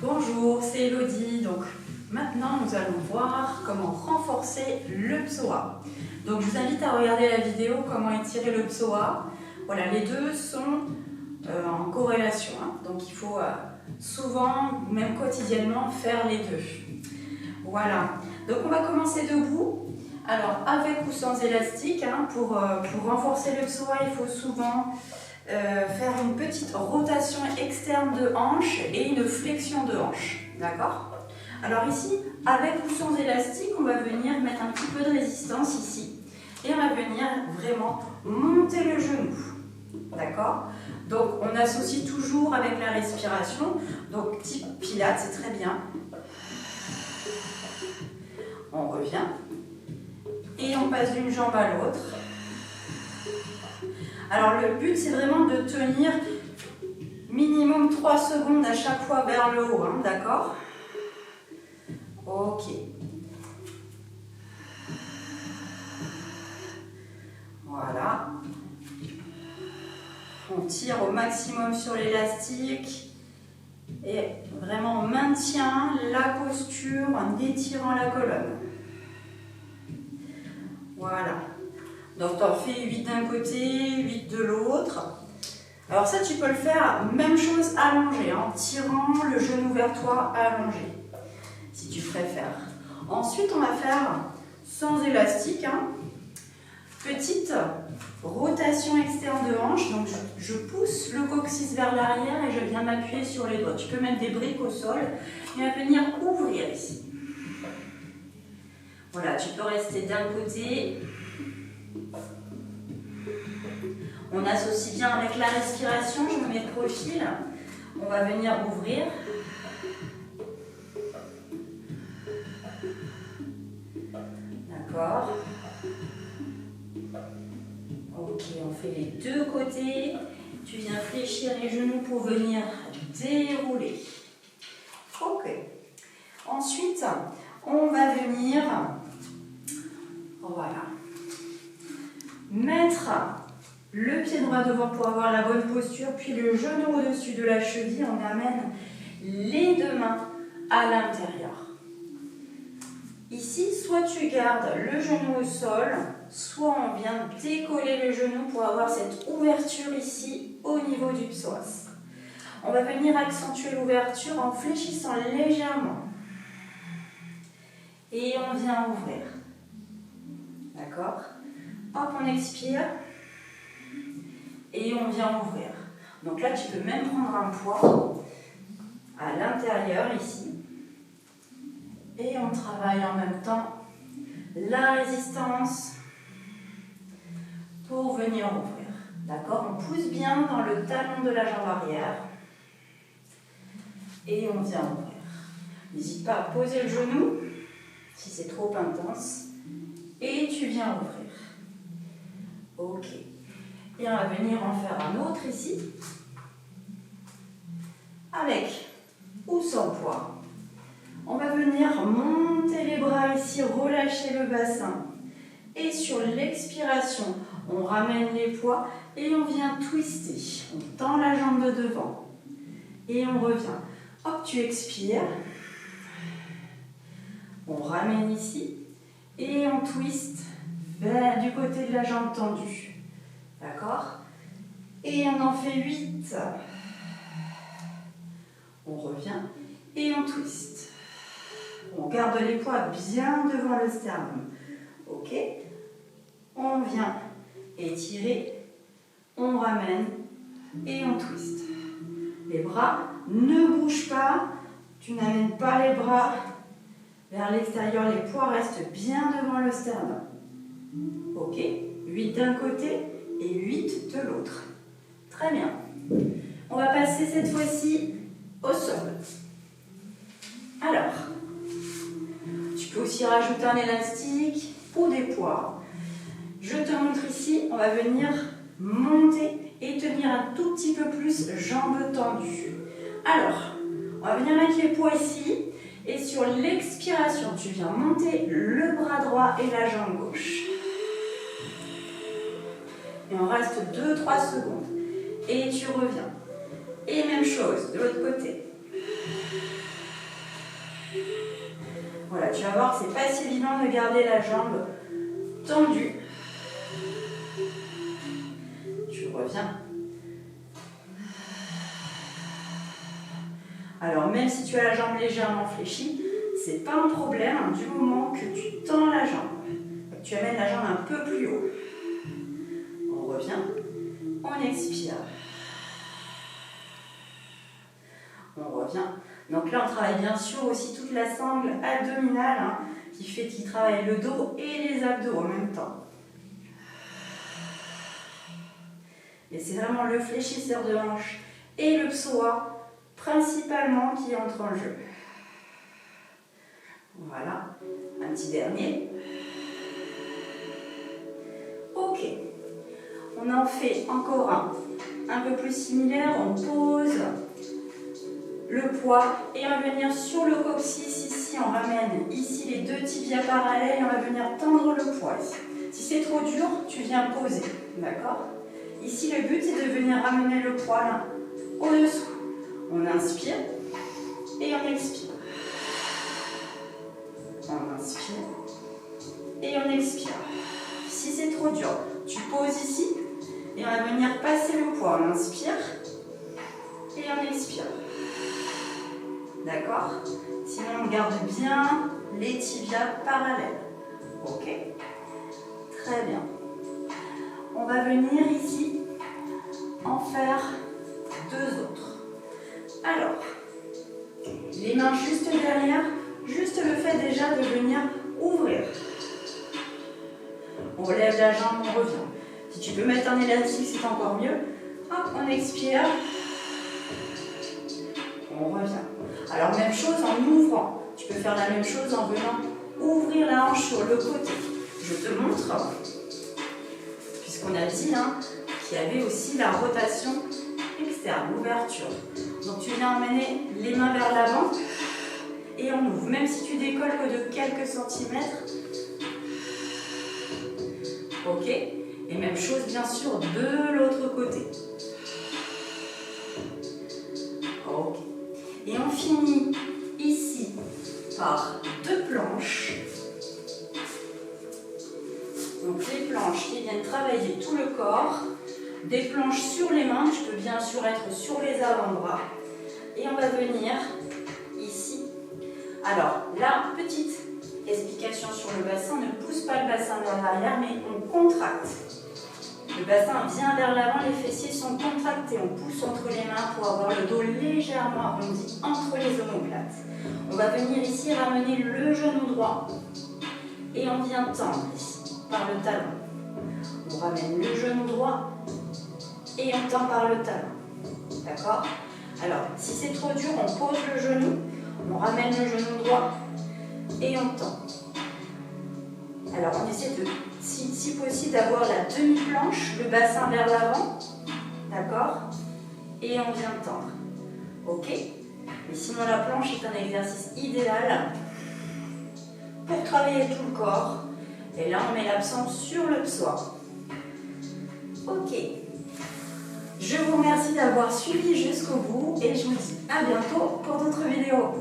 Bonjour, c'est Elodie. Donc maintenant nous allons voir comment renforcer le psoas. Donc je vous invite à regarder la vidéo comment étirer le psoas. Voilà, les deux sont en corrélation, hein. Donc il faut souvent, même quotidiennement, faire les deux. Voilà, donc on va commencer debout. Alors avec ou sans élastique, hein, pour renforcer le psoas, il faut souvent faire une petite rotation externe de hanche et une flexion de hanche. D'accord? Alors ici, avec ou sans élastique, on va venir mettre un petit peu de résistance ici. Et on va venir vraiment monter le genou. D'accord? Donc on associe toujours avec la respiration. Donc type pilates, c'est très bien. On revient. Et on passe d'une jambe à l'autre. Alors le but c'est vraiment de tenir minimum 3 secondes à chaque fois vers le haut, hein, d'accord? Ok. Voilà. On tire au maximum sur l'élastique et vraiment on maintient la posture en étirant la colonne. Voilà. Donc tu en fais 8 d'un côté, 8 de l'autre. Alors ça tu peux le faire, même chose allongé, en tirant le genou vers toi allongé, si tu préfères. Ensuite on va faire sans élastique, hein. Petite rotation externe de hanche. Donc je pousse le coccyx vers l'arrière et je viens m'appuyer sur les doigts. Tu peux mettre des briques au sol et va venir ouvrir ici. Voilà, tu peux rester d'un côté. On associe bien avec la respiration, je me mets de profil. On va venir ouvrir. D'accord. Ok, on fait les deux côtés. Tu viens fléchir les genoux pour venir dérouler. Ok. Ensuite, on va venir, voilà, mettre le pied droit devant pour avoir la bonne posture, puis le genou au-dessus de la cheville. On amène les deux mains à l'intérieur. Ici, soit tu gardes le genou au sol, soit on vient décoller le genou pour avoir cette ouverture ici au niveau du psoas. On va venir accentuer l'ouverture en fléchissant légèrement. Et on vient ouvrir. D'accord? Hop, on expire. Et on vient ouvrir. Donc là, tu peux même prendre un poids à l'intérieur ici. Et on travaille en même temps la résistance pour venir ouvrir. D'accord? On pousse bien dans le talon de la jambe arrière. Et on vient ouvrir. N'hésite pas à poser le genou si c'est trop intense. Et tu viens ouvrir. Ok. Et on va venir en faire un autre ici. Avec ou sans poids. On va venir monter les bras ici, relâcher le bassin. Et sur l'expiration, on ramène les poids et on vient twister. On tend la jambe de devant. Et on revient. Hop, tu expires. On ramène ici. Et on twist vers du côté de la jambe tendue. D'accord? Et on en fait 8. On revient et on twist. On garde les poids bien devant le sternum. Ok? On vient étirer, on ramène et on twist. Les bras ne bougent pas. Tu n'amènes pas les bras vers l'extérieur. Les poids restent bien devant le sternum. Ok? 8 d'un côté et 8 de l'autre. Très bien. On va passer cette fois-ci au sol. Alors, tu peux aussi rajouter un élastique ou des poids. Je te montre ici, on va venir monter et tenir un tout petit peu plus jambes tendues. Alors, on va venir mettre les poids ici et sur l'expiration, tu viens monter le bras droit et la jambe gauche. Et on reste 2-3 secondes. Et tu reviens. Et même chose de l'autre côté. Voilà, tu vas voir que c'est pas si évident de garder la jambe tendue. Tu reviens. Alors même si tu as la jambe légèrement fléchie, c'est pas un problème hein, du moment que tu tends la jambe. Tu amènes la jambe un peu plus haut. On revient. On expire. On revient. Donc là, on travaille bien sûr aussi toute la sangle abdominale hein, qui travaille le dos et les abdos en même temps. Et c'est vraiment le fléchisseur de hanche et le psoas principalement qui entrent en jeu. Voilà, un petit dernier. Ok, on en fait encore un peu plus similaire. On pose le poids et on va venir sur le coccyx ici. On ramène ici les deux tibias parallèles et on va venir tendre le poids ici. Si c'est trop dur, tu viens poser, d'accord? Ici, le but c'est de venir ramener le poids là, au-dessous. On inspire et on expire. On inspire et on expire. Si c'est trop dur, tu poses ici et on va venir passer le poids. On inspire et on expire. D'accord? Sinon, on garde bien les tibias parallèles. Ok? Très bien. On va venir ici en faire deux autres. Alors, les mains juste derrière, juste le fait déjà de venir ouvrir. On relève la jambe, on revient. Si tu peux mettre un élastique, c'est encore mieux. Hop, on expire. On revient. Alors, même chose en ouvrant. Tu peux faire la même chose en venant ouvrir la hanche sur le côté. Je te montre, puisqu'on a dit hein, qu'il y avait aussi la rotation externe, l'ouverture. Donc tu viens emmener les mains vers l'avant et on ouvre. Même si tu décolles que de quelques centimètres. Ok. Et même chose bien sûr de l'autre côté. Ok. Et on finit ici par deux planches. Donc les planches qui viennent travailler tout le corps. Des planches sur les mains, tu peux bien sûr être sur les avant-bras. Et on va venir ici. Alors, là, petite explication sur le bassin. Ne pousse pas le bassin vers l'arrière, mais on contracte. Le bassin vient vers l'avant, les fessiers sont contractés. On pousse entre les mains pour avoir le dos légèrement arrondi entre les omoplates. On va venir ici ramener le genou droit. Et on vient tendre ici, par le talon. On ramène le genou droit. Et on tend par le talon. D'accord? Alors, si c'est trop dur, on pose le genou, on ramène le genou droit et on tend. Alors, on essaie de, si possible, d'avoir la demi-planche, le bassin vers l'avant. D'accord? Et on vient tendre. Ok? Mais sinon, la planche est un exercice idéal pour travailler tout le corps. Et là, on met l'accent sur le psoas. Ok. Je vous remercie d'avoir suivi jusqu'au bout et je vous dis à bientôt pour d'autres vidéos.